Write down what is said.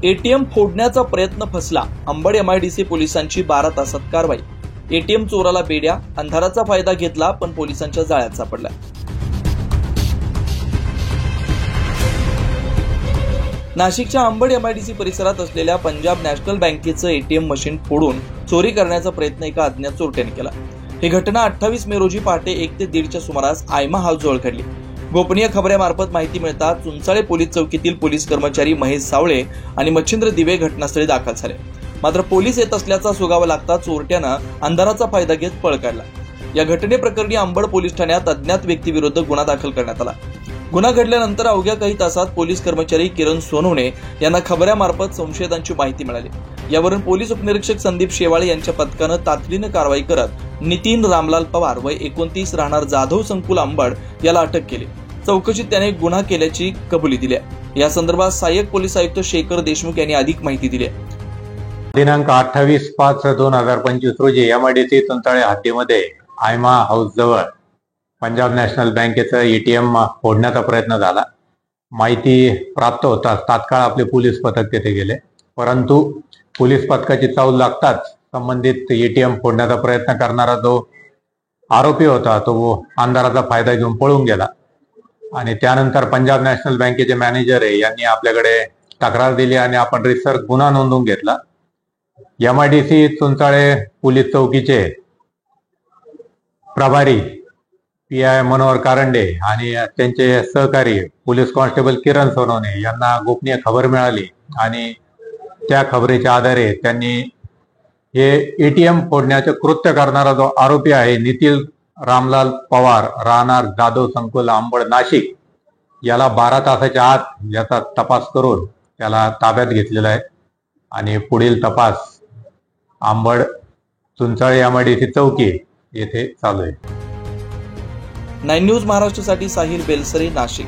ATM फोडण्याचा प्रयत्न फसला. अंबड एमआयडीसी पोलिसांची 12 तासात कारवाई. एटीएम चोराला बेड्या, अंधाराचा फायदा घेतला पण पोलिसांच्या जाळ्यात सापडला. नाशिकच्या अंबड एमआयडीसी परिसरात असलेल्या पंजाब नॅशनल बँकेचं एटीएम मशीन फोडून चोरी करण्याचा प्रयत्न एका अज्ञात चोरट्याने केला. ही घटना 28 मे रोजी पहाटे 1 ते 1:30च्या सुमारास आयमा हाऊस जवळ घडली. गोपनीय खबऱ्यामार्फत माहिती मिळताच चुंचाळे पोलीस चौकीतील पोलीस कर्मचारी महेश सावळे आणि मच्छिंद्र दिवे घटनास्थळी दाखल झाले. मात्र पोलीस येत असल्याचा सुगावा लागता चोरट्यानं अंधाराचा फायदा घेत पळ काढला. या घटनेप्रकरणी अंबड पोलीस ठाण्यात अज्ञात व्यक्तीविरुद्ध गुन्हा दाखल करण्यात आला. गुन्हा घडल्यानंतर अवघ्या काही तासात पोलीस कर्मचारी किरण सोनवणे यांना खबऱ्यामार्फत संशयितांची माहिती मिळाली. यावरून पोलीस उपनिरीक्षक संदीप शेवाळे यांच्या पथकानं तातडीनं कारवाई करत नितीन रामलाल पवार वय 29 राहणार जाधव संकुल अंबड याला अटक केली. चौकशीत त्याने गुन्हा केल्याची कबुली दिली. या संदर्भात सहाय्यक पोलीस आयुक्त शेखर देशमुख यांनी अधिक माहिती दिली. दिनांक 28/5/2025 रोजी एमआयडीसी चुंचाळे हद्दीमध्ये आयमा हाऊस जवळ पंजाब नॅशनल बँकेचं एटीएम फोडण्याचा प्रयत्न झाला. माहिती प्राप्त होताच तात्काळ आपले पोलीस पथक तेथे गेले, परंतु पोलीस पथकाची चावल लागताच संबंधित एटीएम फोडण्याचा प्रयत्न करणारा जो आरोपी होता तो अंधाराचा फायदा घेऊन पळून गेला. आणि त्यानंतर पंजाब नॅशनल बँकेचे मॅनेजर यांनी आपल्याकडे तक्रार दिली आणि आपण रितसर गुन्हा नोंदवून घेतला. एमआयडीसी चुंचाळे पोलीस चौकीचे प्रभारी PI मनोहर कारंडे आणि त्यांचे सहकारी पोलीस कॉन्स्टेबल किरण सोनवणे यांना गोपनीय खबर मिळाली आणि त्या खबरीच्या आधारे त्यांनी हे एटीएम फोडण्याचे कृत्य करणारा जो आरोपी आहे नितीन रामलाल पवार राहणार जाधव संकुल अंबड नाशिक याला 12 तासाच्या आत याचा तपास करून त्याला ताब्यात घेतलेला आहे आणि पुढील तपास अंबड चुंचाळे एमआयडीसी चौकी येथे चालू आहे. 9 न्यूज महाराष्ट्रासाठी साहिल बेलसरे, नाशिक.